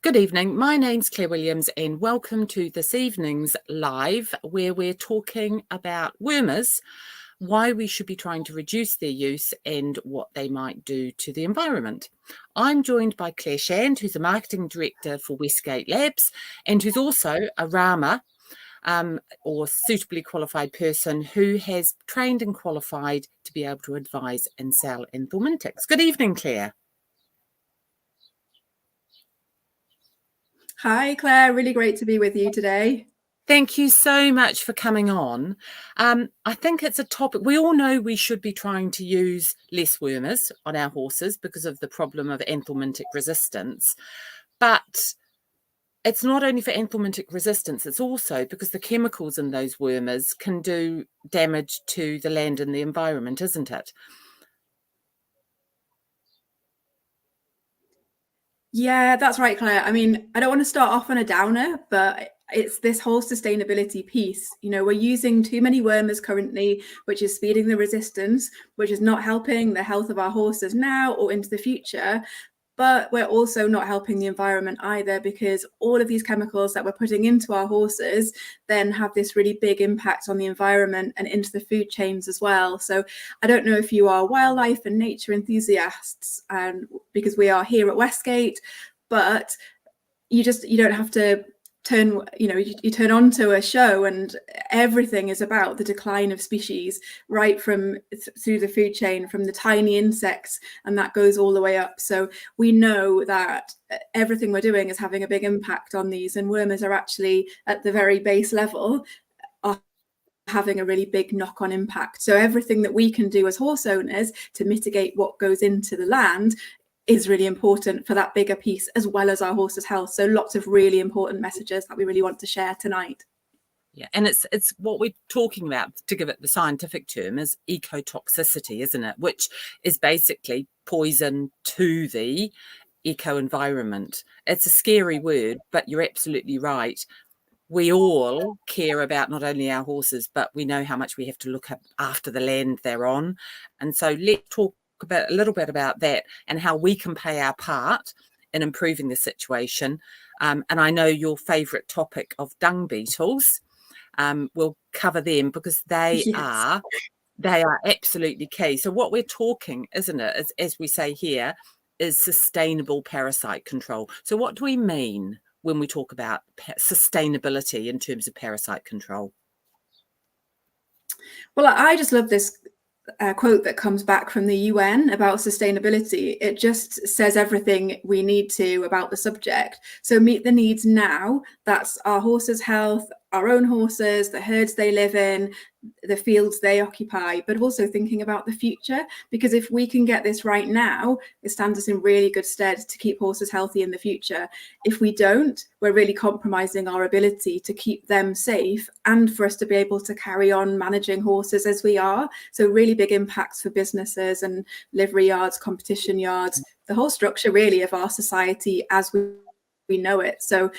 Good evening. My name's Claire Williams and welcome to this evening's live where we're talking about wormers, why we should be trying to reduce their use and what they might do to the environment. I'm joined by Claire Shand, who's a marketing director for Westgate Labs and who's also a RAMA or suitably qualified person who has trained and qualified to be able to advise and sell anthelmintics. Good evening, Claire. Hi, Claire. Really great to be with you today. Thank you so much for coming on. I think it's a topic, we all know we should be trying to use less wormers on our horses because of the problem of anthelmintic resistance. But it's not only for anthelmintic resistance, it's also because the chemicals in those wormers can do damage to the land and the environment, isn't it? Yeah, that's right, Claire. I mean, I don't want to start off on a downer, but it's this whole sustainability piece. You know, we're using too many wormers currently, which is speeding the resistance, which is not helping the health of our horses now or into the future. But we're also not helping the environment either, because all of these chemicals that we're putting into our horses then have this really big impact on the environment and into the food chains as well. So I don't know if you are wildlife and nature enthusiasts, because we are here at Westgate, but you don't have to you turn on to a show and everything is about the decline of species right from through the food chain, from the tiny insects, and that goes all the way up. So we know that everything we're doing is having a big impact on these, and wormers are actually at the very base level are having a really big knock-on impact. So everything that we can do as horse owners to mitigate what goes into the land is really important for that bigger piece, as well as our horses' health. So lots of really important messages that we really want to share tonight. Yeah, and it's what we're talking about, to give it the scientific term, is eco-toxicity, isn't it? Which is basically poison to the eco-environment. It's a scary word, but you're absolutely right. We all care about not only our horses, but we know how much we have to look after the land they're on. And so let's talk a little bit about that and how we can play our part in improving the situation. And I know your favourite topic of dung beetles. We'll cover them because they are absolutely key. So what we're talking, isn't it, as we say here, is sustainable parasite control. So what do we mean when we talk about sustainability in terms of parasite control? Well, I just love this quote that comes back from the UN about sustainability. It just says everything we need to about the subject. So meet the needs now. That's our horses' health, our own horses, the herds they live in, the fields they occupy, but also thinking about the future. Because if we can get this right now, it stands us in really good stead to keep horses healthy in the future. If we don't, we're really compromising our ability to keep them safe and for us to be able to carry on managing horses as we are. So really big impacts for businesses and livery yards, competition yards, the whole structure really of our society as we know it. So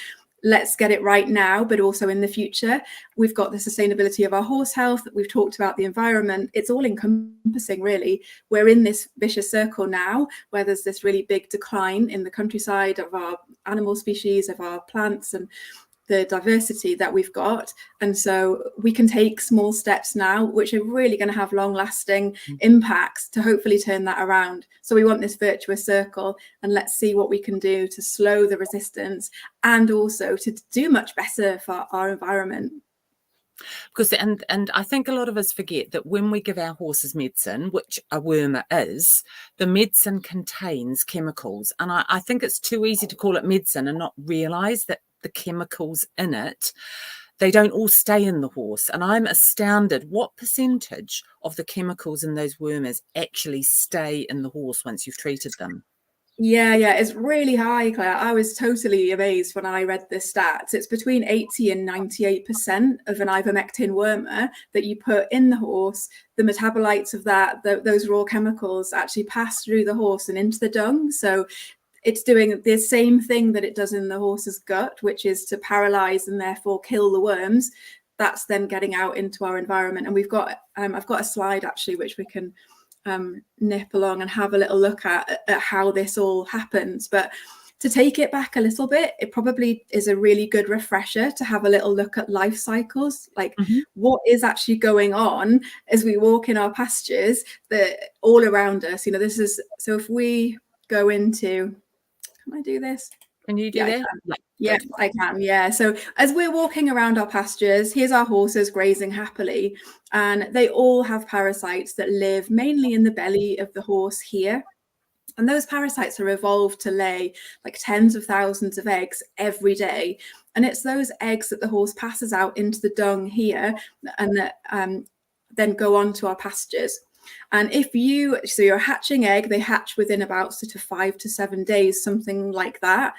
let's get it right now, but also in the future. We've got the sustainability of our horse health. We've talked about the environment. It's all encompassing, really. We're in this vicious circle now where there's this really big decline in the countryside of our animal species, of our plants, and the diversity that we've got. And so we can take small steps now, which are really going to have long-lasting impacts to hopefully turn that around. So we want this virtuous circle, and let's see what we can do to slow the resistance and also to do much better for our environment. Because and I think a lot of us forget that when we give our horses medicine, which a wormer is, the medicine contains chemicals. And I think it's too easy to call it medicine and not realise that the chemicals in it, they don't all stay in the horse. And I'm astounded what percentage of the chemicals in those wormers actually stay in the horse once you've treated them. Yeah, it's really high, Claire. I was totally amazed when I read the stats. It's between 80 and 98% of an ivermectin wormer that you put in the horse. The metabolites of that, those raw chemicals actually pass through the horse and into the dung. So it's doing the same thing that it does in the horse's gut, which is to paralyze and therefore kill the worms. That's then getting out into our environment. And we've got, I've got a slide actually, which we can nip along and have a little look at how this all happens. But To take it back a little bit, it probably is a really good refresher to have a little look at life cycles, like what is actually going on as we walk in our pastures that all around us. You know, this is, so if we go into, can I do this? Can you do that? Yeah, I can. Yeah. So as we're walking around our pastures, here's our horses grazing happily, and they all have parasites that live mainly in the belly of the horse here. And those parasites are evolved to lay like tens of thousands of eggs every day. And it's those eggs that the horse passes out into the dung here and that then go on to our pastures. And if so you're a hatching egg, they hatch within about sort of 5 to 7 days, something like that.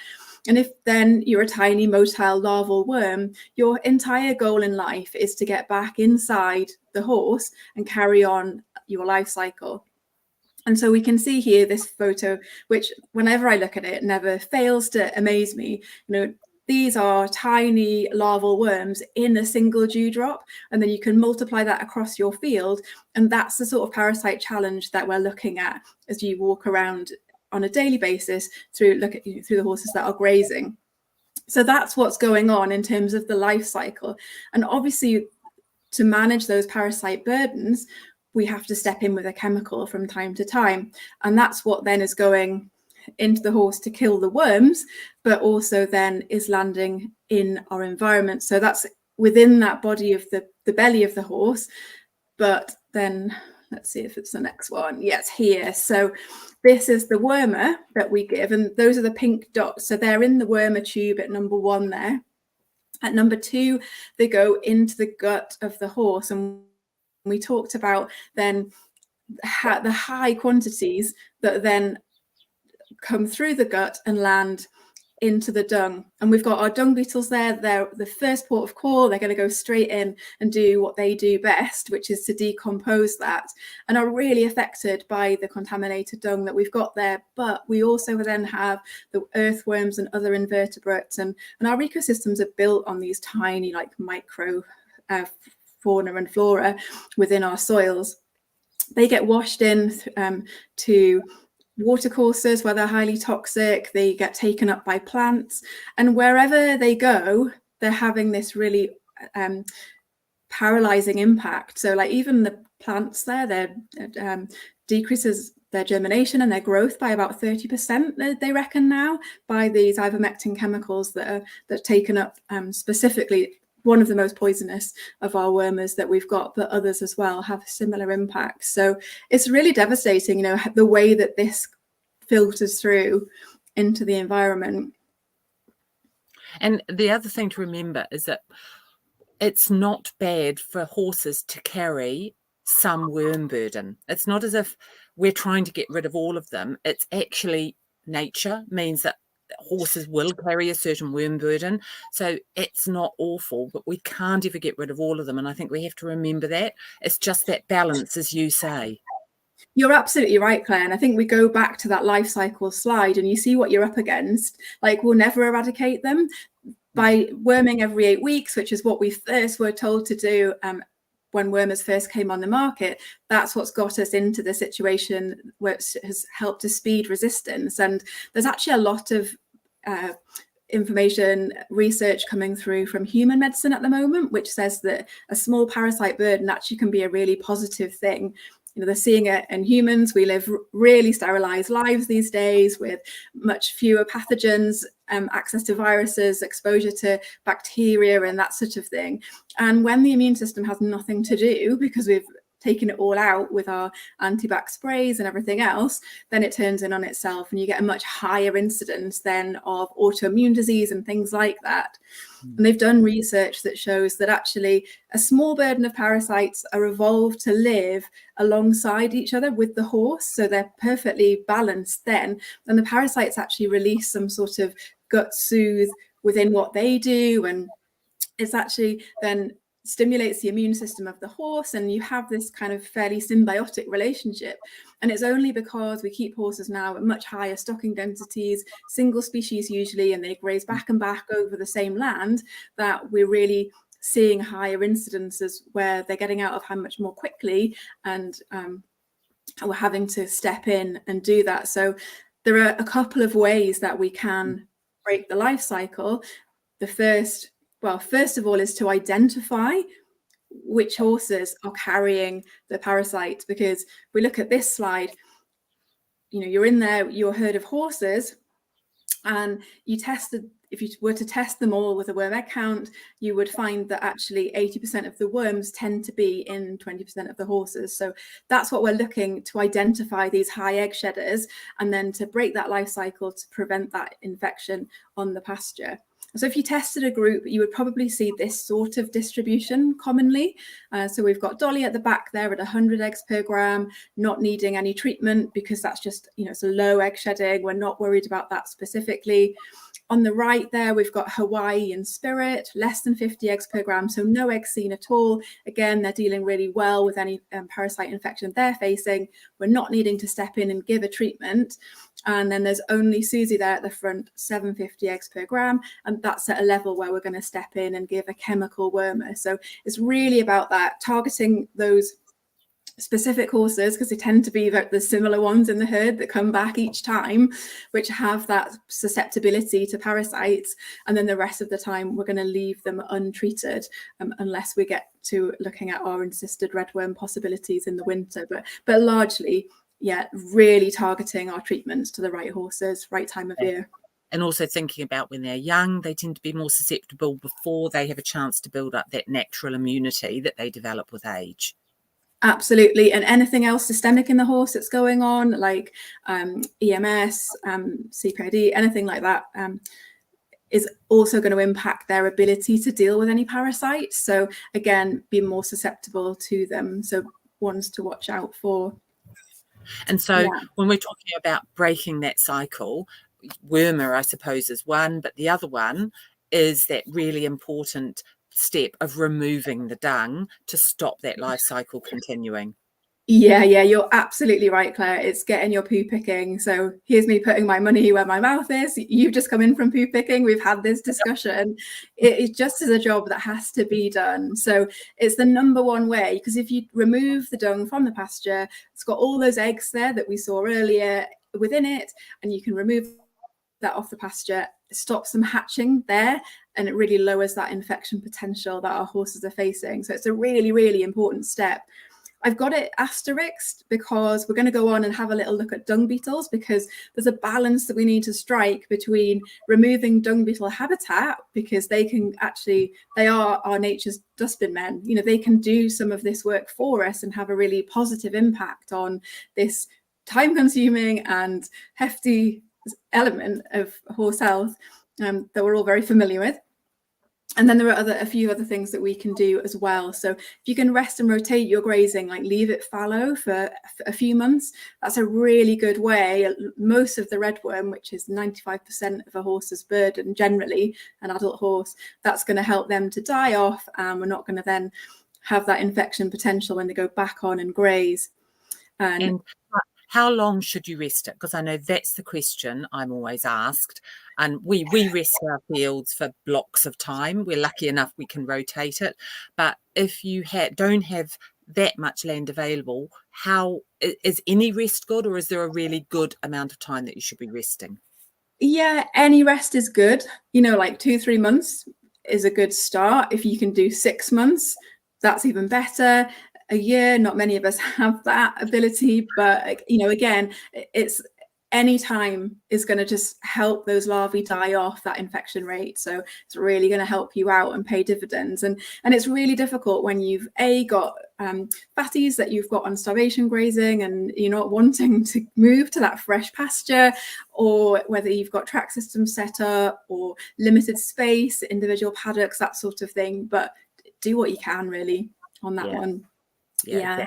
And if then you're a tiny motile larval worm, your entire goal in life is to get back inside the horse and carry on your life cycle. And so we can see here this photo, which whenever I look at it, never fails to amaze me. You know, these are tiny larval worms in a single dewdrop, and then you can multiply that across your field. And that's the sort of parasite challenge that we're looking at as you walk around on a daily basis through the horses that are grazing. So that's what's going on in terms of the life cycle. And obviously, to manage those parasite burdens, we have to step in with a chemical from time to time. And that's what then is going into the horse to kill the worms, but also then is landing in our environment. So that's within that body of the belly of the horse. But then let's see if it's the next one. Yes, here. So this is the wormer that we give, and those are the pink dots. So they're in the wormer tube at number 1 there. At number 2, they go into the gut of the horse. And we talked about then the high quantities that then come through the gut and land into the dung. And we've got our dung beetles there. They're the first port of call. They're going to go straight in and do what they do best, which is to decompose that, and are really affected by the contaminated dung that we've got there. But we also then have the earthworms and other invertebrates, and our ecosystems are built on these tiny like micro fauna and flora within our soils. They get washed in to watercourses where they're highly toxic. They get taken up by plants, and wherever they go, they're having this really paralyzing impact. So like even the plants there, they're decreases their germination and their growth by about 30%, they reckon now, by these ivermectin chemicals that are taken up specifically. One of the most poisonous of our wormers that we've got, but others as well have similar impacts. So it's really devastating, you know, the way that this filters through into the environment. And the other thing to remember is that it's not bad for horses to carry some worm burden. It's not as if we're trying to get rid of all of them. It's actually nature means that horses will carry a certain worm burden. So it's not awful, but we can't ever get rid of all of them. And I think we have to remember that. It's just that balance, as you say. You're absolutely right, Claire. And I think we go back to that life cycle slide and you see what you're up against. Like, we'll never eradicate them by worming every 8 weeks, which is what we first were told to do when wormers first came on the market. That's what's got us into the situation which has helped to speed resistance. And there's actually a lot of information research coming through from human medicine at the moment, which says that a small parasite burden actually can be a really positive thing. You know, they're seeing it in humans. We live really sterilized lives these days with much fewer pathogens, access to viruses, exposure to bacteria and that sort of thing. And when the immune system has nothing to do because we've taken it all out with our anti-bac sprays and everything else, then it turns in on itself and you get a much higher incidence then of autoimmune disease and things like that. And they've done research that shows that actually a small burden of parasites are evolved to live alongside each other with the horse. So they're perfectly balanced then. And the parasites actually release some sort of gut soothe within what they do. And it's actually then stimulates the immune system of the horse, and you have this kind of fairly symbiotic relationship. And it's only because we keep horses now at much higher stocking densities, single species usually, and they graze back and back over the same land, that we're really seeing higher incidences where they're getting out of hand much more quickly, and we're having to step in and do that. So there are a couple of ways that we can break the life cycle. The first of all is to identify which horses are carrying the parasite, because we look at this slide, you're in there, your herd of horses, and if you were to test them all with a worm egg count, you would find that actually 80% of the worms tend to be in 20% of the horses. So that's what we're looking to identify, these high egg shedders, and then to break that life cycle to prevent that infection on the pasture. So if you tested a group, you would probably see this sort of distribution commonly. So we've got Dolly at the back there at 100 eggs per gram, not needing any treatment because that's just, it's a low egg shedding. We're not worried about that specifically. On the right there, we've got Hawaii and Spirit, less than 50 eggs per gram, so no eggs seen at all. Again, they're dealing really well with any parasite infection they're facing. We're not needing to step in and give a treatment. And then there's only Susie there at the front, 750 eggs per gram, and that's at a level where we're going to step in and give a chemical wormer. So it's really about that, targeting those specific horses, because they tend to be the similar ones in the herd that come back each time, which have that susceptibility to parasites, and then the rest of the time we're going to leave them untreated unless we get to looking at our encysted redworm possibilities in the winter. But largely, really targeting our treatments to the right horses, right time of year. And also thinking about when they're young, they tend to be more susceptible before they have a chance to build up that natural immunity that they develop with age. Absolutely. And anything else systemic in the horse that's going on, like EMS, CPID, anything like that, is also going to impact their ability to deal with any parasites. So again, be more susceptible to them. So ones to watch out for. And so when we're talking about breaking that cycle, wormer, I suppose, is one, but the other one is that really important step of removing the dung to stop that life cycle continuing. Yeah, you're absolutely right, Claire. It's getting your poo picking. So here's me putting my money where my mouth is. You've just come in from poo picking. We've had this discussion. It just is a job that has to be done. So it's the number one way, because if you remove the dung from the pasture, it's got all those eggs there that we saw earlier within it, and you can remove that off the pasture. It stops them hatching there, and it really lowers that infection potential that our horses are facing. So it's a really, really important step. I've got it asterisked because we're going to go on and have a little look at dung beetles, because there's a balance that we need to strike between removing dung beetle habitat, because they are our nature's dustbin men. They can do some of this work for us and have a really positive impact on this time consuming and hefty element of horse health that we're all very familiar with. And then there are a few other things that we can do as well. So if you can rest and rotate your grazing, like leave it fallow for a few months, that's a really good way. Most of the redworm, which is 95% of a horse's burden, generally an adult horse, that's going to help them to die off. And we're not going to then have that infection potential when they go back on and graze. And how long should you rest it? Because I know that's the question I'm always asked. And we rest our fields for blocks of time. We're lucky enough we can rotate it. But if you don't have that much land available, how is any rest good, or is there a really good amount of time that you should be resting? Yeah, any rest is good. Like 2-3 months is a good start. If you can do 6 months, that's even better. A year, not many of us have that ability, but again, it's any time is going to just help those larvae die off, that infection rate. So it's really going to help you out and pay dividends. And it's really difficult when you've got fatties that you've got on starvation grazing and you're not wanting to move to that fresh pasture, or whether you've got track systems set up or limited space, individual paddocks, that sort of thing. But do what you can really on that one. Yeah.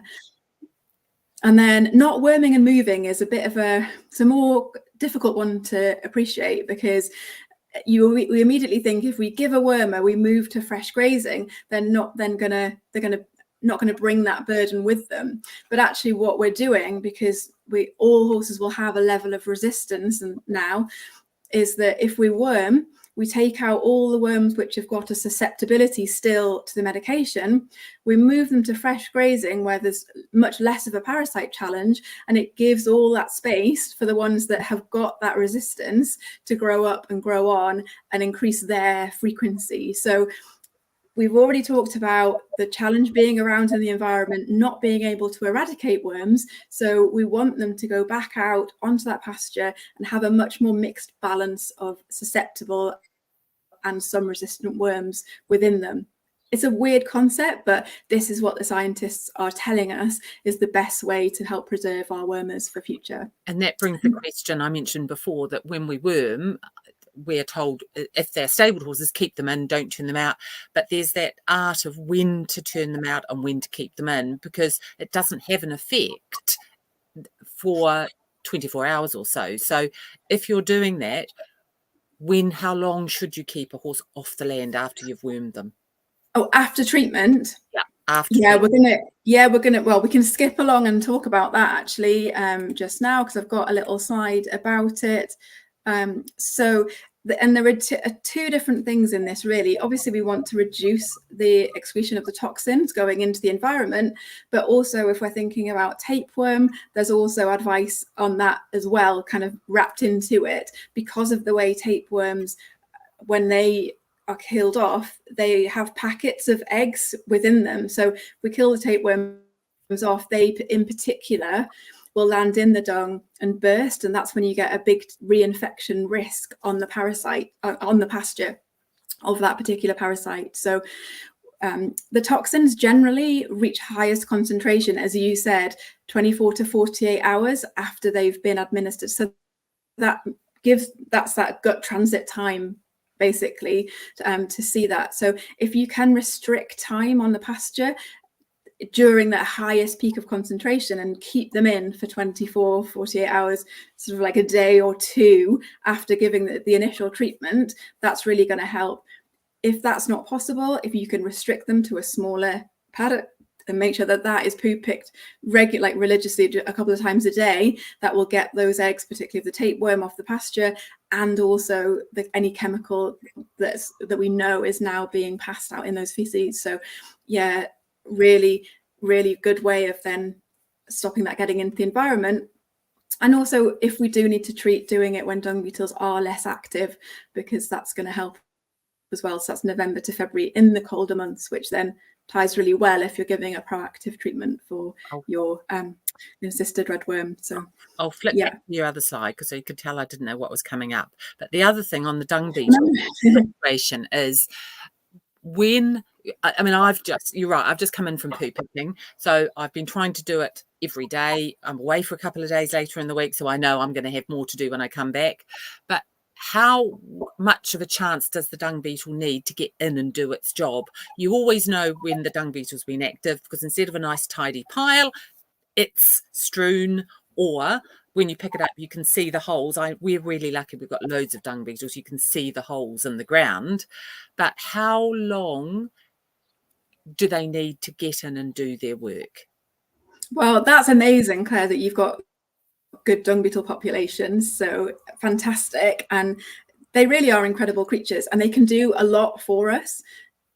And then not worming and moving is it's a more difficult one to appreciate, because we immediately think if we give a wormer, we move to fresh grazing, they're not going to bring that burden with them. But actually what we're doing, because all horses will have a level of resistance now, is that if we worm, we take out all the worms which have got a susceptibility still to the medication, we move them to fresh grazing where there's much less of a parasite challenge, and it gives all that space for the ones that have got that resistance to grow up and grow on and increase their frequency. So we've already talked about the challenge being around in the environment, not being able to eradicate worms. So we want them to go back out onto that pasture and have a much more mixed balance of susceptible and some resistant worms within them. It's a weird concept, but this is what the scientists are telling us is the best way to help preserve our wormers for future. And that brings the question I mentioned before, that when we worm, we're told if they're stabled horses, keep them in, don't turn them out. But there's that art of when to turn them out and when to keep them in, because it doesn't have an effect for 24 hours or so. So if you're doing that, how long should you keep a horse off the land after you've wormed them? Oh, after treatment? Yeah, after. Yeah, treatment. Well, we can skip along and talk about that actually just now, because I've got a little slide about it. And there are two different things in this, really. Obviously, we want to reduce the excretion of the toxins going into the environment, but also if we're thinking about tapeworm, there's also advice on that as well, kind of wrapped into it, because of the way tapeworms, when they are killed off, they have packets of eggs within them. So if we kill the tapeworms off, they in particular will land in the dung and burst, and that's when you get a big reinfection risk on the parasite, on the pasture of that particular parasite. So the toxins generally reach highest concentration, as you said, 24 to 48 hours after they've been administered. So that's that gut transit time, basically, to see that. So if you can restrict time on the pasture during that highest peak of concentration and keep them in for 24, 48 hours, sort of like a day or two after giving the initial treatment, that's really going to help. If that's not possible, if you can restrict them to a smaller paddock and make sure that that is poo picked religiously a couple of times a day, that will get those eggs, particularly the tapeworm, off the pasture, and also any chemical that we know is now being passed out in those feces. So yeah, really good way of then stopping that getting into the environment. And also, if we do need to treat, doing it when dung beetles are less active, because that's going to help as well. So that's November to February in the colder months, which then ties really well if you're giving a proactive treatment for your cystic red worm. So I'll flip back to your other slide, because you could tell I didn't know what was coming up. But the other thing on the dung beetle situation is, when you're right, I've just come in from poo picking, so I've been trying to do it every day. I'm away for a couple of days later in the week, so I know I'm going to have more to do when I come back. But how much of a chance does the dung beetle need to get in and do its job? You always know when the dung beetle's been active, because instead of a nice tidy pile, it's strewn, or when you pick it up, you can see the holes. We're really lucky, we've got loads of dung beetles. You can see the holes in the ground. But how long do they need to get in and do their work? Well, that's amazing, Claire, that you've got good dung beetle populations. So fantastic. And they really are incredible creatures, and they can do a lot for us.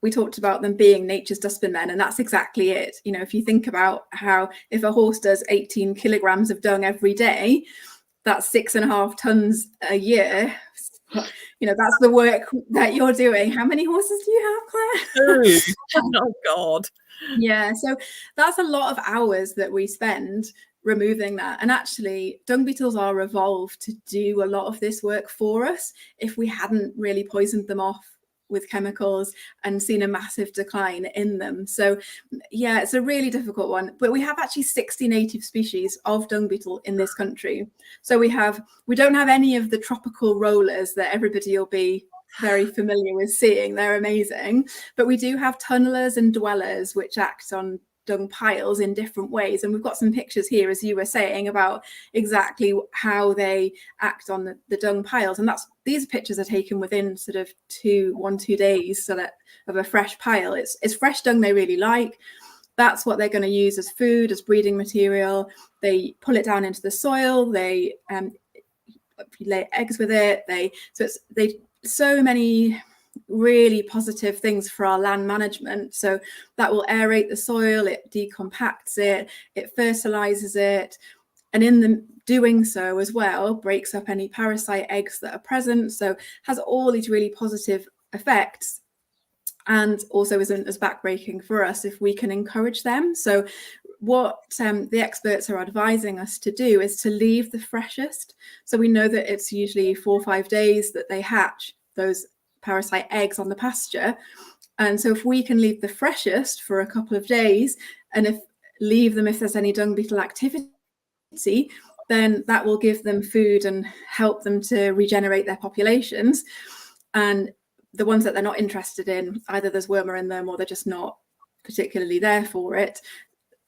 We talked about them being nature's dustbin men, and that's exactly it. You know, if you think about how, if a horse does 18 kilograms of dung every day, that's 6.5 tons a year. You know, that's the work that you're doing. How many horses do you have, Claire? Oh God. Yeah, so that's a lot of hours that we spend removing that. And actually, dung beetles are evolved to do a lot of this work for us if we hadn't really poisoned them off with chemicals and seen a massive decline in them. So yeah, it's a really difficult one. But we have actually 60 native species of dung beetle in this country. So we don't have any of the tropical rollers that everybody will be very familiar with seeing. They're amazing. But we do have tunnelers and dwellers, which act on dung piles in different ways, and we've got some pictures here, as you were saying, about exactly how they act on the dung piles. And these pictures are taken within sort of 1-2 days, so that of a fresh pile. It's fresh dung they really like. That's what they're going to use as food, as breeding material. They pull it down into the soil. They lay eggs with it. They so many really positive things for our land management. So that will aerate the soil, it decompacts it, it fertilizes it, and in the doing so as well, breaks up any parasite eggs that are present. So has all these really positive effects, and also isn't as backbreaking for us if we can encourage them. So what the experts are advising us to do is to leave the freshest. So we know that it's usually 4 or 5 days that they hatch, those parasite eggs on the pasture. And so if we can leave the freshest for a couple of days, and leave them if there's any dung beetle activity, then that will give them food and help them to regenerate their populations. And the ones that they're not interested in, either there's wormer in them or they're just not particularly there for it,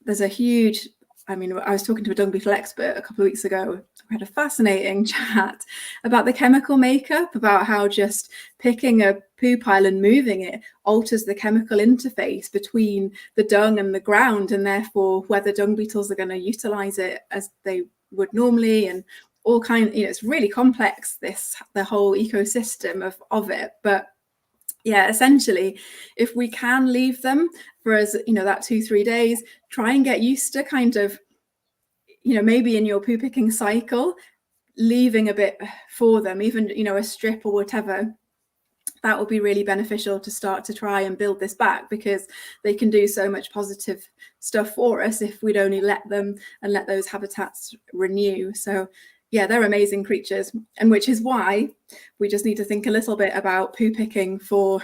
there's a huge, I mean, I was talking to a dung beetle expert a couple of weeks ago. We had a fascinating chat about the chemical makeup, about how just picking a poo pile and moving it alters the chemical interface between the dung and the ground, and therefore whether dung beetles are going to utilize it as they would normally, and all kind, it's really complex, the whole ecosystem of it. But yeah, essentially, if we can leave them for that 2-3 days, try and get used to kind of, maybe in your poo picking cycle, leaving a bit for them, even, a strip or whatever. That will be really beneficial to start to try and build this back, because they can do so much positive stuff for us if we'd only let them and let those habitats renew. So yeah, they're amazing creatures, and which is why we just need to think a little bit about poo picking for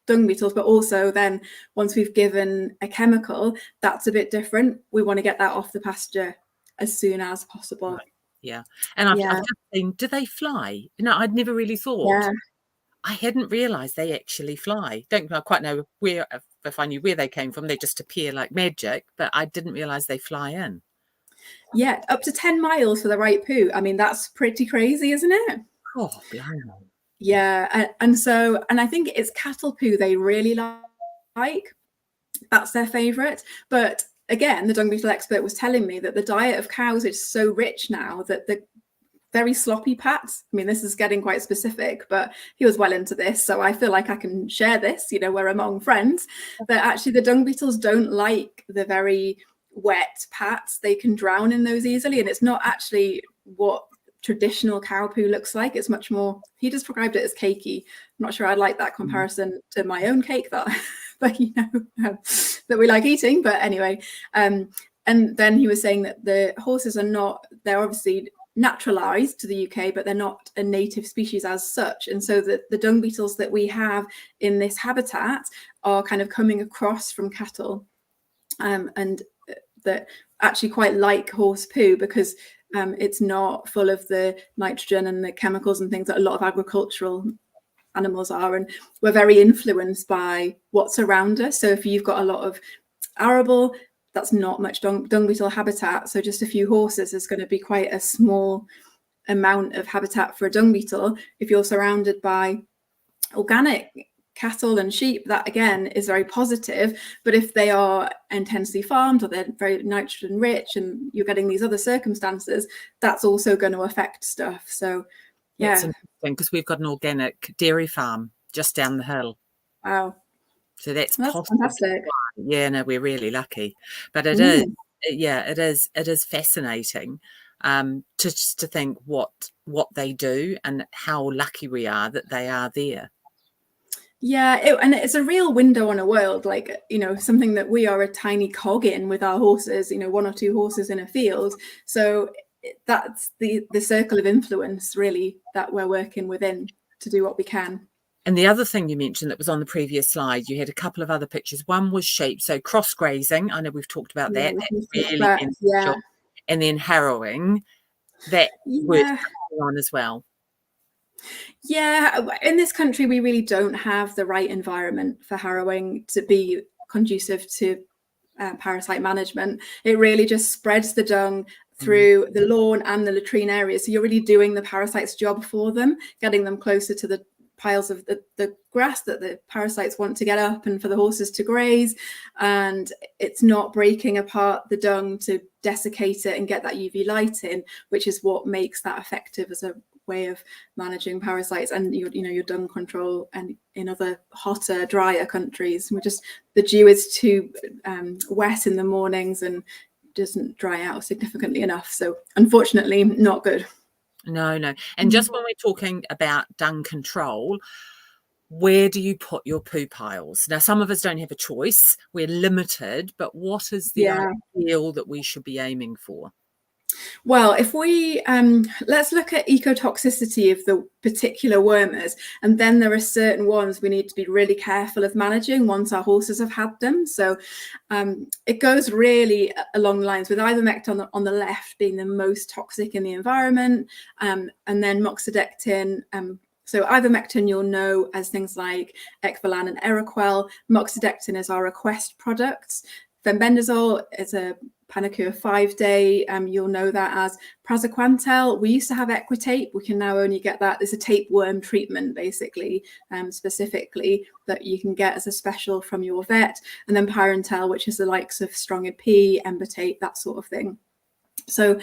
dung beetles. But also then once we've given a chemical, that's a bit different. We want to get that off the pasture as soon as possible. Right. Yeah. And I've just seen, do they fly? I'd never really thought. Yeah. I hadn't realised they actually fly. Don't quite know where, if I knew where they came from, they just appear like magic, but I didn't realise they fly in. Yeah, up to 10 miles for the right poo. I mean, that's pretty crazy, isn't it? Oh, blimey. Yeah, and I think it's cattle poo they really like. That's their favourite. But again, the dung beetle expert was telling me that the diet of cows is so rich now that the very sloppy pats, I mean, this is getting quite specific, but he was well into this, so I feel like I can share this, we're among friends, that actually the dung beetles don't like the very wet pats. They can drown in those easily, and it's not actually what traditional cow poo looks like. It's much more, he described it as cakey. I'm not sure I'd like that comparison to my own cake that that we like eating, but anyway. And then he was saying that the horses are not, they're obviously naturalized to the UK, but they're not a native species as such. And so the dung beetles that we have in this habitat are kind of coming across from cattle, and that actually quite like horse poo, because it's not full of the nitrogen and the chemicals and things that a lot of agricultural animals are. And we're very influenced by what's around us. So if you've got a lot of arable, that's not much dung beetle habitat. So just a few horses is going to be quite a small amount of habitat for a dung beetle. If you're surrounded by organic cattle and sheep, that again is very positive. But if they are intensely farmed, or they're very nitrogen rich, and you're getting these other circumstances, that's also going to affect stuff. So yeah, it's interesting, because we've got an organic dairy farm just down the hill. Wow. So that's fantastic. Yeah, no, we're really lucky. But it is, it is fascinating to think what they do and how lucky we are that they are there. Yeah, and it's a real window on a world, like, something that we are a tiny cog in with our horses, 1 or 2 horses in a field. So that's the circle of influence, really, that we're working within to do what we can. And the other thing you mentioned that was on the previous slide, you had a couple of other pictures. One was sheep, so cross grazing. I know we've talked about that. That's really beneficial. And then harrowing, that works on as well. Yeah, in this country, we really don't have the right environment for harrowing to be conducive to parasite management. It really just spreads the dung through the lawn and the latrine area. So you're really doing the parasite's job for them, getting them closer to the piles of the grass that the parasites want to get up and for the horses to graze. And it's not breaking apart the dung to desiccate it and get that UV light in, which is what makes that effective as a way of managing parasites, and your dung control, and in other hotter, drier countries, the dew is too wet in the mornings and doesn't dry out significantly enough. So unfortunately, not good. No. And just when we're talking about dung control, where do you put your poo piles? Now, some of us don't have a choice. We're limited, but what is the ideal that we should be aiming for? Well, if we let's look at ecotoxicity of the particular wormers, and then there are certain ones we need to be really careful of managing once our horses have had them. So it goes really along the lines with ivermectin on the left being the most toxic in the environment, and then moxidectin. So ivermectin you'll know as things like Equivalent and Eroquel. Moxidectin is our Equest products. Fenbendazole is a Panacur 5-day. You'll know that as praziquantel. We used to have Equitape. We can now only get that. There's a tapeworm treatment, basically, specifically, that you can get as a special from your vet. And then Pyrantel, which is the likes of Strongid P, Embertape, that sort of thing. So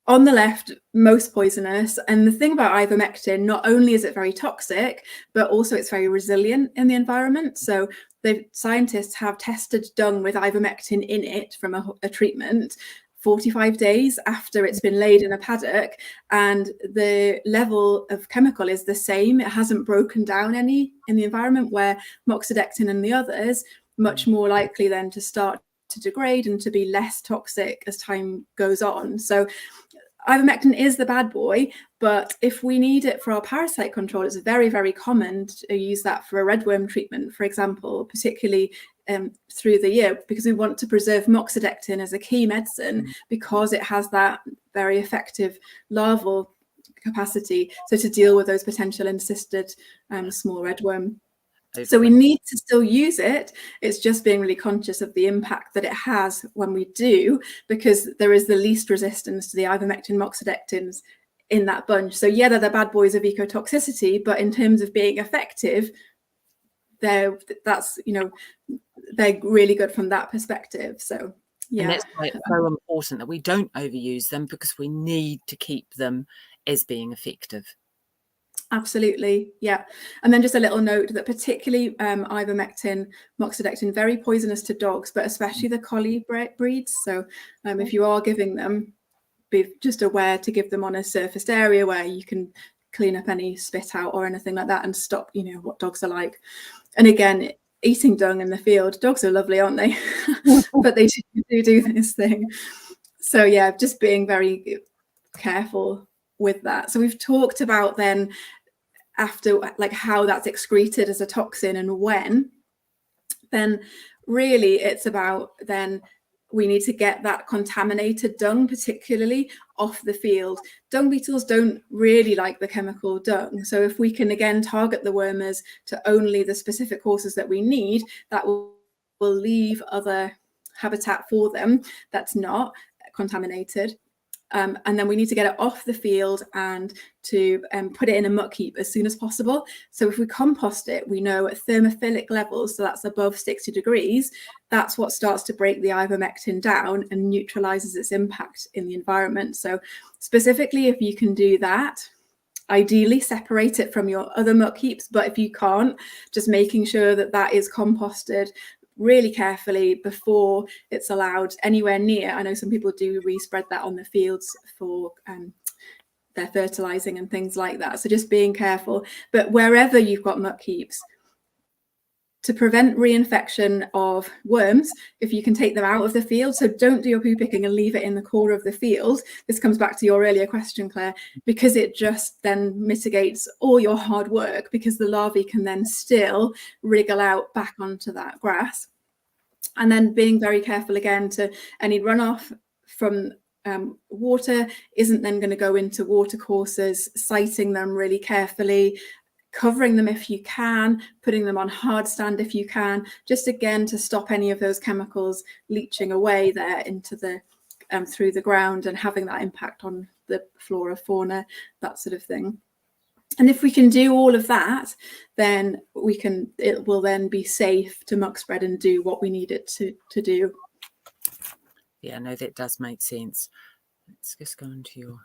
on the left, most poisonous. And the thing about ivermectin, not only is it very toxic, but also it's very resilient in the environment. So the scientists have tested dung with ivermectin in it from a treatment 45 days after it's been laid in a paddock, and the level of chemical is the same. It hasn't broken down any in the environment, where moxidectin and the others much more likely then to start to degrade and to be less toxic as time goes on. So ivermectin is the bad boy, but if we need it for our parasite control, it's very, very common to use that for a redworm treatment, for example, particularly through the year, because we want to preserve moxidectin as a key medicine because it has that very effective larval capacity, so to deal with those potential encysted small redworm. So we need to still use it. It's just being really conscious of the impact that it has when we do, because there is the least resistance to the ivermectin moxidectins in that bunch. So yeah, they're the bad boys of ecotoxicity, but in terms of being effective, they're really good from that perspective. So yeah, and that's why it's so important that we don't overuse them, because we need to keep them as being effective. Absolutely, yeah. And then just a little note that particularly ivermectin, moxidectin, very poisonous to dogs, but especially the collie breeds. So if you are giving them, be just aware to give them on a surfaced area where you can clean up any spit out or anything like that, and stop, what dogs are like. And again, eating dung in the field, dogs are lovely, aren't they? But they do this thing. So yeah, just being very careful with that. So we've talked about then after, like, how that's excreted as a toxin and when, then really it's about then we need to get that contaminated dung particularly off the field. Dung beetles don't really like the chemical dung. So if we can again target the wormers to only the specific horses that we need, that will leave other habitat for them that's not contaminated. And then we need to get it off the field and to put it in a muck heap as soon as possible. So if we compost it, we know at thermophilic levels, so that's above 60 degrees, that's what starts to break the ivermectin down and neutralizes its impact in the environment. So specifically, if you can do that, ideally separate it from your other muck heaps. But if you can't, just making sure that that is composted really carefully before it's allowed anywhere near. I know some people do respread that on the fields for their fertilizing and things like that. So just being careful. But wherever you've got muck heaps, to prevent reinfection of worms, if you can take them out of the field, so don't do your poo picking and leave it in the corner of the field. This comes back to your earlier question, Claire, because it just then mitigates all your hard work, because the larvae can then still wriggle out back onto that grass. And then being very careful again to any runoff from water isn't then going to go into water courses, siting them really carefully, covering them if you can, putting them on hard stand if you can, just again to stop any of those chemicals leaching away there into the through the ground and having that impact on the flora, fauna, that sort of thing. And if we can do all of that, then it will then be safe to muck spread and do what we need it to do. Yeah, no, that does make sense. Let's just go into your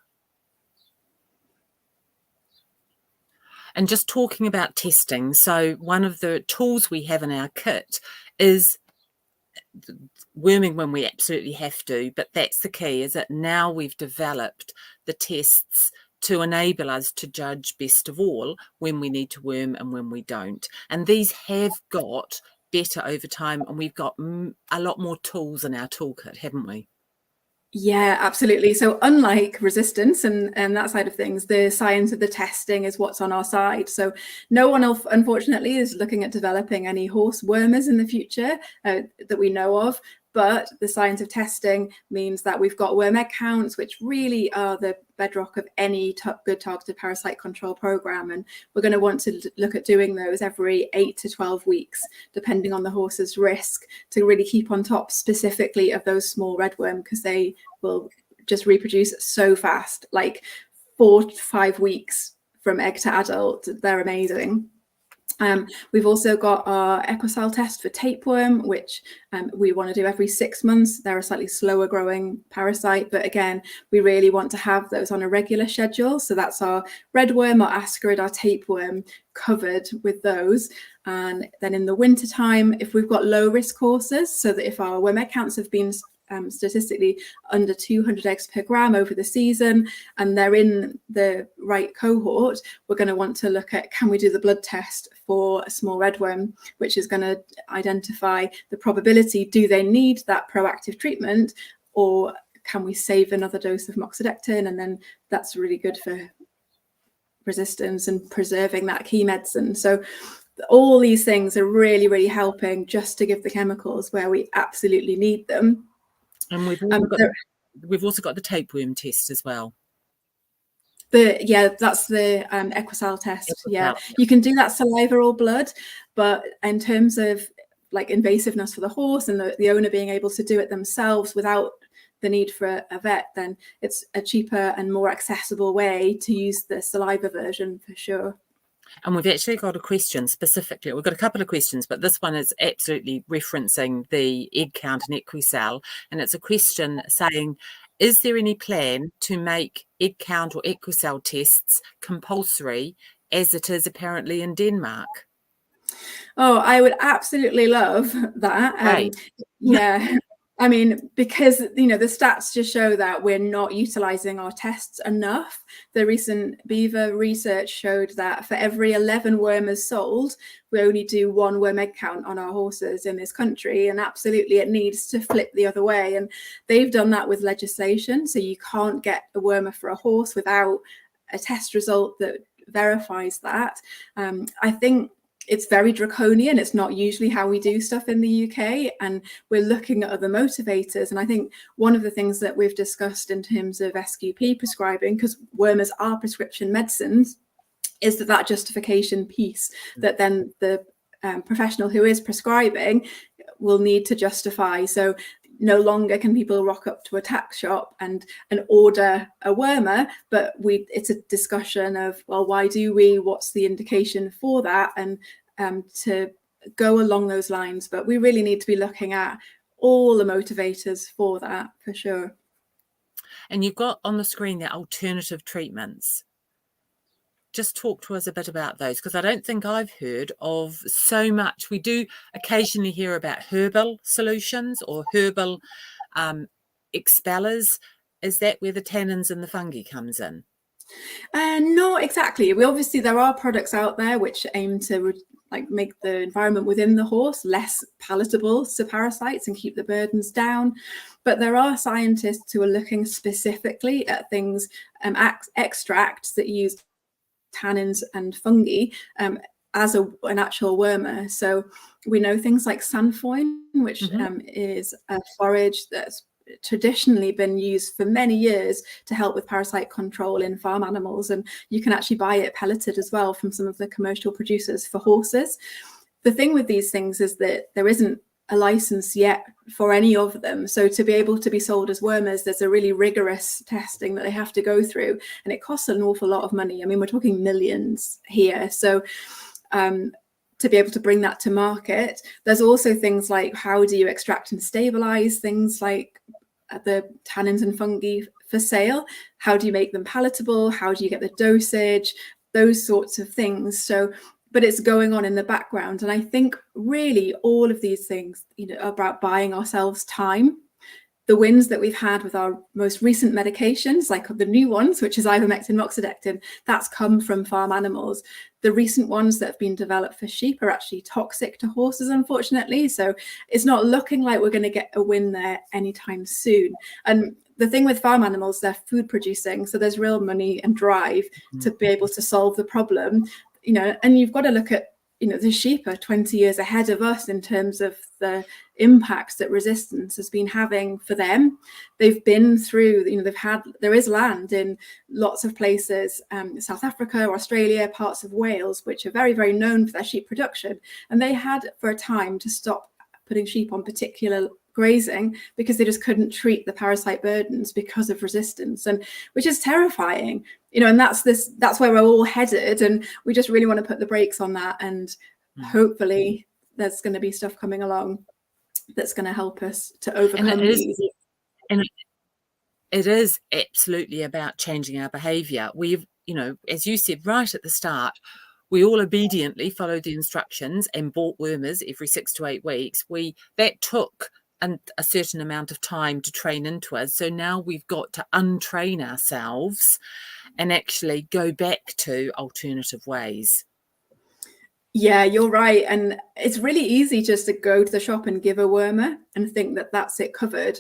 And just talking about testing, so one of the tools we have in our kit is worming when we absolutely have to, but that's the key, is that now we've developed the tests to enable us to judge best of all when we need to worm and when we don't. And these have got better over time, and we've got a lot more tools in our toolkit, haven't we? Yeah, absolutely. So unlike resistance and that side of things, the science of the testing is what's on our side. So no one, unfortunately, is looking at developing any horse wormers in the future that we know of. But the science of testing means that we've got worm egg counts, which really are the bedrock of any good targeted parasite control program. And we're going to want to look at doing those every 8 to 12 weeks, depending on the horse's risk, to really keep on top specifically of those small redworm, because they will just reproduce so fast, like 4 to 5 weeks from egg to adult. They're amazing. We've also got our Equicell test for tapeworm, which we want to do every 6 months. They're a slightly slower growing parasite, but again, we really want to have those on a regular schedule. So that's our redworm, our ascarid, our tapeworm covered with those. And then in the winter time, if we've got low risk horses, so that if our worm egg counts have been statistically under 200 eggs per gram over the season and they're in the right cohort, we're going to want to look at, can we do the blood test for a small redworm, which is going to identify the probability, do they need that proactive treatment, or can we save another dose of moxidectin? And then that's really good for resistance and preserving that key medicine. So all these things are really, really helping just to give the chemicals where we absolutely need them. And we've also got the tapeworm test as well. That's the Equicell test. Yeah, you can do that saliva or blood, but in terms of like invasiveness for the horse and the owner being able to do it themselves without the need for a vet, then it's a cheaper and more accessible way to use the saliva version for sure. And we've actually got a question specifically. We've got a couple of questions, but this one is absolutely referencing the egg count in Equicell. And it's a question saying, is there any plan to make egg count or Equicell tests compulsory, as it is apparently in Denmark? Oh, I would absolutely love that. Right. Yeah. I mean, because, the stats just show that we're not utilizing our tests enough. The recent Beaver research showed that for every 11 wormers sold, we only do 1 worm egg count on our horses in this country. And absolutely, it needs to flip the other way. And they've done that with legislation. So you can't get a wormer for a horse without a test result that verifies that. I think it's very draconian. It's not usually how we do stuff in the UK, and we're looking at other motivators. And I think one of the things that we've discussed in terms of SQP prescribing, because wormers are prescription medicines, is that justification piece that then the professional who is prescribing will need to justify. So no longer can people rock up to a tack shop and order a wormer, but it's a discussion of, well, why do we? What's the indication for that? And to go along those lines. But we really need to be looking at all the motivators for that, for sure. And you've got on the screen there alternative treatments. Just talk to us a bit about those, because I don't think I've heard of so much. We do occasionally hear about herbal solutions or herbal expellers. Is that where the tannins and the fungi comes in? Not exactly. There are products out there which aim to make the environment within the horse less palatable to parasites and keep the burdens down. But there are scientists who are looking specifically at things, extracts that use tannins and fungi as an actual wormer. So we know things like sunfoin, which is a forage that's traditionally been used for many years to help with parasite control in farm animals, and you can actually buy it pelleted as well from some of the commercial producers for horses. The thing with these things is that there isn't a license yet for any of them, so to be able to be sold as wormers, there's a really rigorous testing that they have to go through, and it costs an awful lot of money. I mean, we're talking millions here. So to be able to bring that to market, there's also things like, how do you extract and stabilize things like the tannins and fungi for sale? How do you make them palatable? How do you get the dosage? those sorts of things. So, but it's going on in the background. And I think really all of these things, are about buying ourselves time. The wins that we've had with our most recent medications, like the new ones, which is ivermectin, moxidectin, that's come from farm animals. The recent ones that have been developed for sheep are actually toxic to horses, unfortunately. So it's not looking like we're going to get a win there anytime soon. And the thing with farm animals, they're food producing, so there's real money and drive to be able to solve the problem. And you've got to look at, the sheep are 20 years ahead of us in terms of the impacts that resistance has been having for them. They've been through, there is land in lots of places, South Africa, Australia, parts of Wales, which are very, very known for their sheep production. And they had for a time to stop putting sheep on particular grazing because they just couldn't treat the parasite burdens because of resistance, and which is terrifying, and that's where we're all headed, and we just really want to put the brakes on that. And hopefully there's going to be stuff coming along that's going to help us to overcome these. And it is absolutely about changing our behavior. We've, as you said right at the start, we all obediently followed the instructions and bought wormers every 6 to 8 weeks. That took a certain amount of time to train into us. So now we've got to untrain ourselves and actually go back to alternative ways. Yeah, you're right. And it's really easy just to go to the shop and give a wormer and think that that's it covered.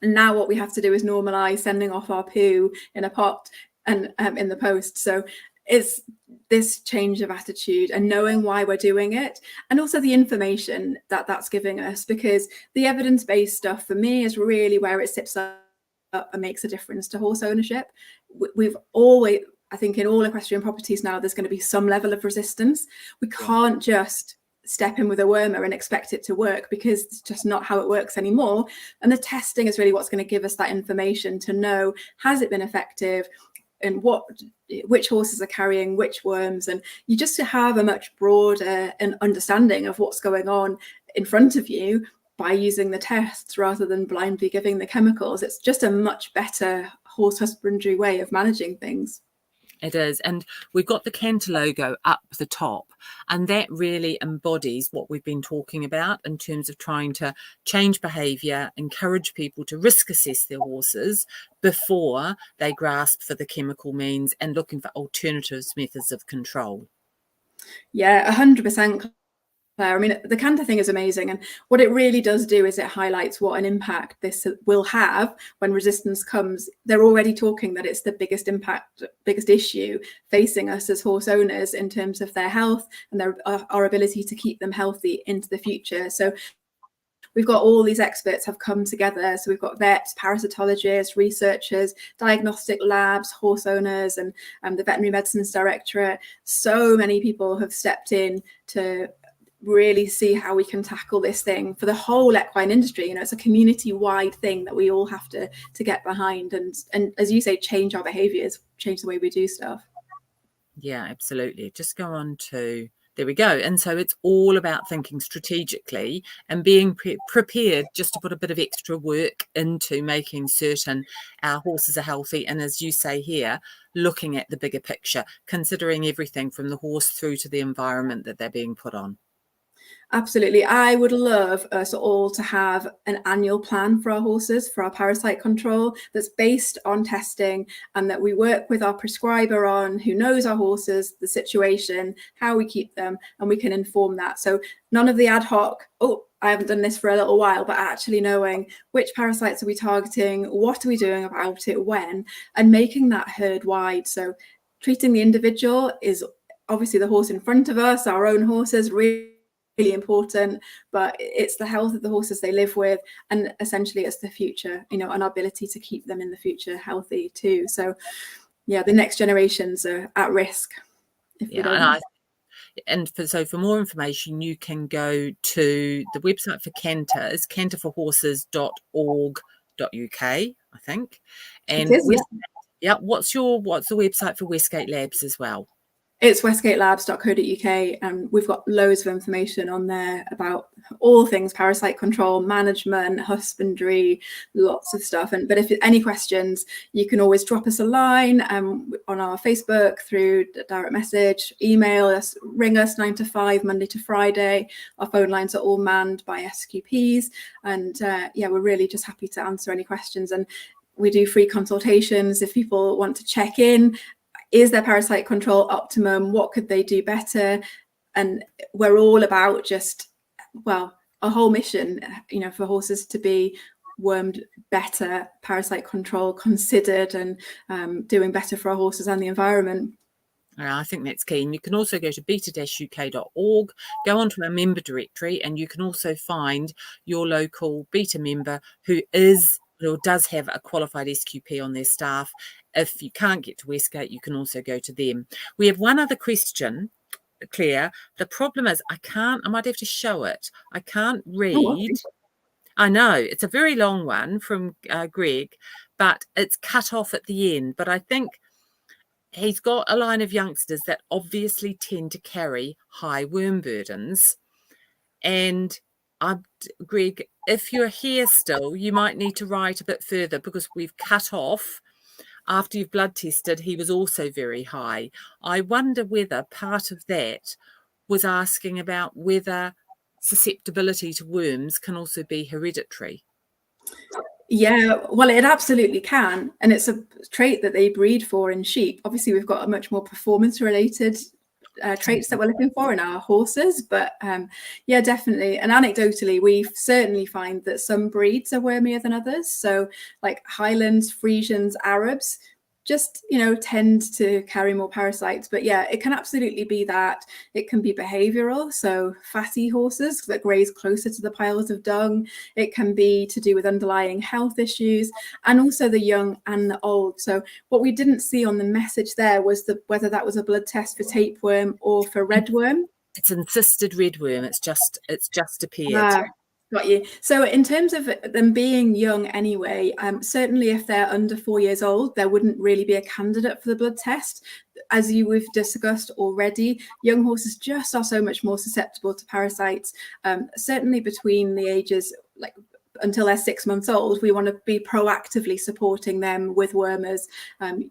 And now what we have to do is normalize sending off our poo in a pot and in the post. So it's this change of attitude and knowing why we're doing it, and also the information that that's giving us, because the evidence-based stuff for me is really where it sips up and makes a difference to horse ownership. We've always, I think in all equestrian properties now, there's going to be some level of resistance. We can't just step in with a wormer and expect it to work, because it's just not how it works anymore. And the testing is really what's going to give us that information to know, has it been effective, and which horses are carrying which worms. And you just have a much broader an understanding of what's going on in front of you by using the tests rather than blindly giving the chemicals. It's just a much better horse husbandry way of managing things. It is. And we've got the Canter logo up the top, and that really embodies what we've been talking about in terms of trying to change behaviour, encourage people to risk assess their horses before they grasp for the chemical means, and looking for alternative methods of control. Yeah, 100%. Claire, I mean, the Canter thing is amazing, and what it really does do is it highlights what an impact this will have when resistance comes. They're already talking that it's the biggest issue facing us as horse owners in terms of their health and our ability to keep them healthy into the future. So we've got all these experts have come together. So we've got vets, parasitologists, researchers, diagnostic labs, horse owners, and the Veterinary Medicines Directorate. So many people have stepped in to really see how we can tackle this thing for the whole equine industry. It's a community-wide thing that we all have to get behind, and as you say, change our behaviors, change the way we do stuff. Yeah, absolutely. Just go on to, there we go. And so it's all about thinking strategically and being prepared just to put a bit of extra work into making certain our horses are healthy. And as you say here, looking at the bigger picture, considering everything from the horse through to the environment that they're being put on. Absolutely. I would love us all to have an annual plan for our horses, for our parasite control, that's based on testing, and that we work with our prescriber on, who knows our horses, the situation, how we keep them, and we can inform that. So none of the ad hoc, I haven't done this for a little while, but actually knowing which parasites are we targeting, what are we doing about it, when, and making that herd wide. So treating the individual is obviously the horse in front of us, our own horses, really important, but it's the health of the horses they live with, and essentially it's the future, and our ability to keep them in the future healthy too. So yeah, the next generations are at risk if we don't. So for more information, you can go to the website for Canter, is canterforhorses.org.uk, I think. And it is, what's the website for Westgate Labs as well? It's westgatelabs.co.uk, and we've got loads of information on there about all things parasite control, management, husbandry, lots of stuff. But if any questions, you can always drop us a line on our Facebook, through direct message, email us, ring us 9 to 5, Monday to Friday. Our phone lines are all manned by SQPs, and yeah, we're really just happy to answer any questions. And we do free consultations if people want to check in. Is their parasite control optimum? What could they do better? And we're all about just, well, a whole mission, you know, for horses to be wormed better, parasite control considered, and doing better for our horses and the environment. I think that's key. And you can also go to beta-uk.org, go onto our member directory, and you can also find your local beta member who is or does have a qualified SQP on their staff. If you can't get to Westgate, you can also go to them. We have one other question, Claire. The problem is I might have to show it. I can't read. Oh, I know it's a very long one from Greg, but it's cut off at the end. But I think he's got a line of youngsters that obviously tend to carry high worm burdens. And Greg, if you're here still, you might need to write a bit further, because we've cut off after you've blood tested. He was also very high. I wonder whether part of that was asking about whether susceptibility to worms can also be hereditary. Yeah, well, it absolutely can. And it's a trait that they breed for in sheep. Obviously, we've got a much more performance related traits that we're looking for in our horses, but yeah, definitely. And anecdotally, we certainly find that some breeds are wormier than others. So like Highlands, Frisians, Arabs just, you know, tend to carry more parasites. But yeah, it can absolutely be that. It can be behavioral, so fatty horses that graze closer to the piles of dung. It can be to do with underlying health issues, and also the young and the old. So what we didn't see on the message there was whether that was a blood test for tapeworm or for redworm. It's encysted redworm. It's just appeared. Got you. So in terms of them being young anyway, certainly if they're under 4 years old, there wouldn't really be a candidate for the blood test. As we've discussed already, young horses just are so much more susceptible to parasites. Certainly between the ages, like until they're 6 months old, we want to be proactively supporting them with wormers,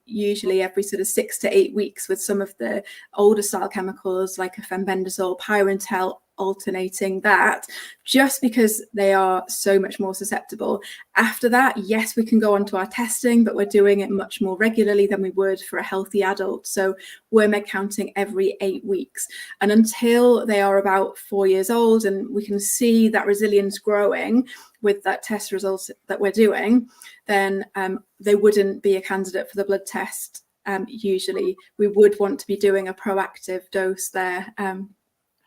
usually every sort of 6 to 8 weeks, with some of the older style chemicals like fenbendazole, pyrantel, alternating that, just because they are so much more susceptible. After that, yes, we can go on to our testing, but we're doing it much more regularly than we would for a healthy adult. So worm egg counting every 8 weeks. And until they are about 4 years old and we can see that resilience growing with that test results that we're doing, then they wouldn't be a candidate for the blood test. Usually we would want to be doing a proactive dose there.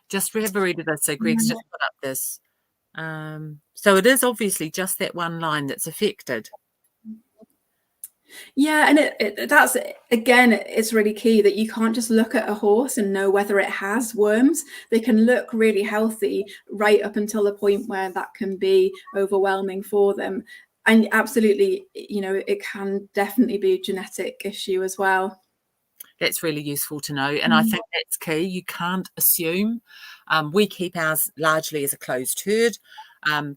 Just have a read of this. So Greg's just put up this. So it is obviously just that one line that's affected. Yeah, and that's, again, it's really key that you can't just look at a horse and know whether it has worms. They can look really healthy right up until the point where that can be overwhelming for them. And absolutely, you know, it can definitely be a genetic issue as well. That's really useful to know. And I think that's key. You can't assume. We keep ours largely as a closed herd.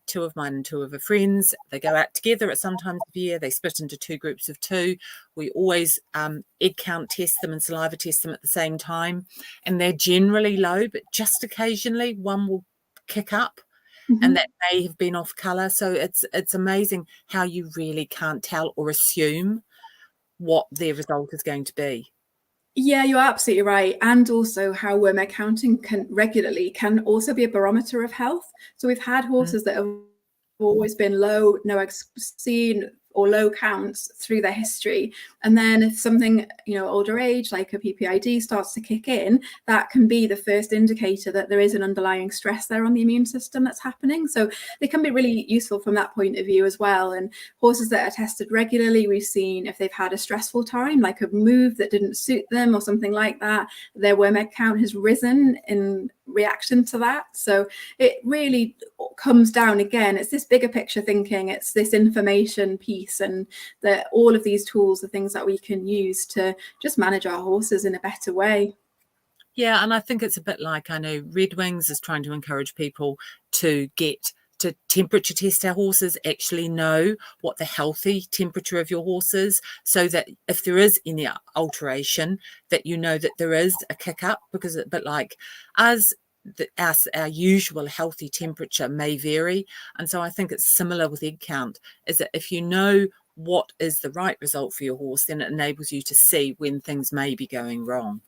2 of mine and 2 of a friend's, they go out together at some times of year. They split into 2 groups of 2. We always egg count test them and saliva test them at the same time. And they're generally low, but just occasionally one will kick up. And that may have been off colour. So it's amazing how you really can't tell or assume what their result is going to be. Yeah, you're absolutely right. And also how worm egg counting regularly can also be a barometer of health. So we've had horses that have always been low, no eggs seen, or low counts through their history. And then if something, you know, older age, like a PPID starts to kick in, that can be the first indicator that there is an underlying stress there on the immune system that's happening. So they can be really useful from that point of view as well. And horses that are tested regularly, we've seen if they've had a stressful time, like a move that didn't suit them or something like that, their worm egg count has risen in reaction to that. So it really comes down, again, it's this bigger picture thinking, it's this information piece, and that all of these tools are things that we can use to just manage our horses in a better way. Yeah, and I think it's a bit like, I know Red Wings is trying to encourage people to get to temperature test our horses, actually know what the healthy temperature of your horse is, so that if there is any alteration, that you know that there is a kick up, because it's a bit like us, our usual healthy temperature may vary. And so I think it's similar with egg count, is that if you know what is the right result for your horse, then it enables you to see when things may be going wrong.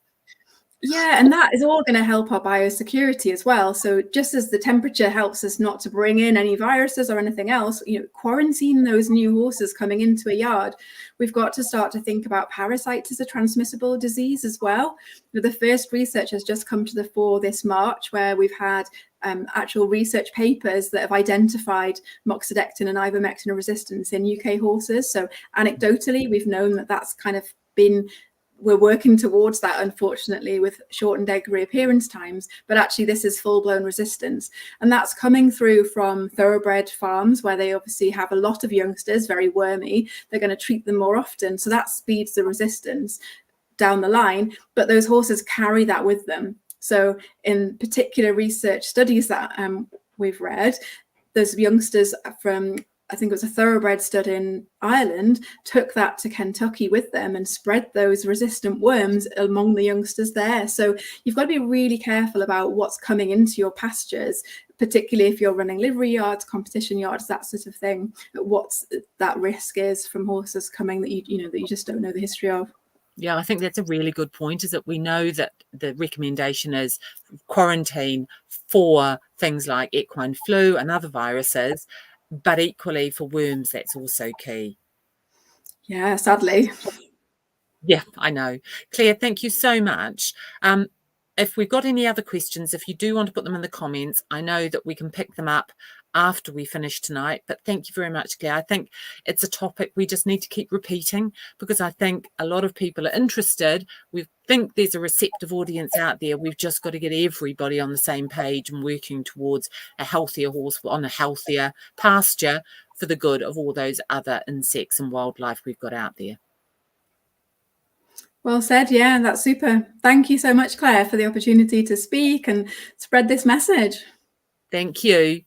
Yeah, and that is all going to help our biosecurity as well. So just as the temperature helps us not to bring in any viruses or anything else, quarantine those new horses coming into a yard. We've got to start to think about parasites as a transmissible disease as well. The first research has just come to the fore this March, where we've had actual research papers that have identified moxidectin and ivermectin resistance in UK horses. So anecdotally, we've known that that's kind of been, we're working towards that, unfortunately, with shortened egg reappearance times, but actually this is full-blown resistance. And that's coming through from thoroughbred farms, where they obviously have a lot of youngsters, very wormy. They're going to treat them more often. So that speeds the resistance down the line, but those horses carry that with them. So in particular research studies that we've read, those youngsters from, I think it was a thoroughbred stud in Ireland, took that to Kentucky with them and spread those resistant worms among the youngsters there. So you've got to be really careful about what's coming into your pastures, particularly if you're running livery yards, competition yards, that sort of thing. What that risk is from horses coming that that you just don't know the history of. Yeah, I think that's a really good point, is that we know that the recommendation is quarantine for things like equine flu and other viruses, but equally for worms, that's also key. Yeah, sadly. Yeah, I know. Claire, thank you so much. If we've got any other questions, if you do want to put them in the comments, I know that we can pick them up after we finish tonight. But thank you very much, Claire. I think it's a topic we just need to keep repeating, because I think a lot of people are interested. We think there's a receptive audience out there. We've just got to get everybody on the same page and working towards a healthier horse on a healthier pasture for the good of all those other insects and wildlife we've got out there. Well said. Yeah, that's super. Thank you so much, Claire, for the opportunity to speak and spread this message. Thank you.